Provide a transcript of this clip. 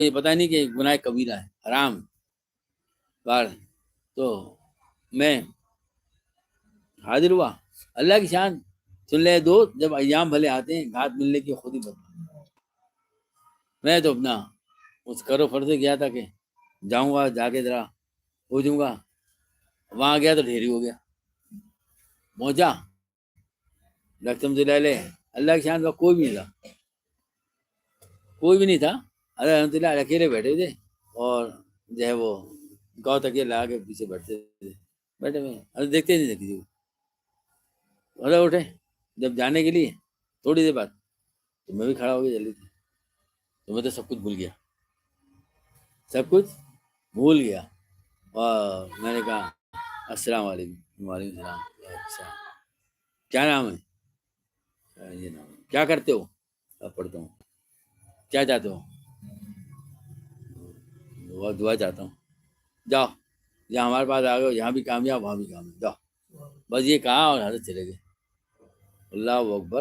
یہ پتہ نہیں کہ گناہ کبیرہ ہے، حرام بار. تو میں حاضر ہوا. اللہ کی شان سن لے دوست، جب ایام بھلے آتے ہیں گھات ملنے کی خود ہی بتا. میں تو اپنا اس کرو فرض گیا تھا کہ جاؤں گا، جا کے ذرا ہو جوں گا. وہاں گیا تو ڈھیری ہو گیا. پہنچا رقم سے لے لے. اللہ کی شان کوئی بھی نہیں تھا، کوئی بھی نہیں تھا. الحمد للہ اکیلے بیٹھے تھے، اور جو ہے وہ گاؤں تک لا کے پیچھے بیٹھتے تھے، بیٹھے ہوئے دیکھتے نہیں تھے کسی کو. اٹھے جب جانے کے لیے تھوڑی دیر بعد تو میں بھی کھڑا ہو گیا جلدی سے. تو میں تو سب کچھ بھول گیا، سب کچھ بھول گیا. اور میں نے کہا السلام علیکم. وعلیکم السلام. اچھا کیا نام ہے؟ یہ نام ہے. کیا کرتے ہو؟ پڑھتا ہوں. کیا چاہتے ہو؟ دعا چاہتا ہوں. جاؤ جہاں ہمارے پاس آ گئے، یہاں بھی کامیاب وہاں بھی کامیاب. جاؤ. بس یہ کہا اور حضرت چلے گئے. اللہ اکبر.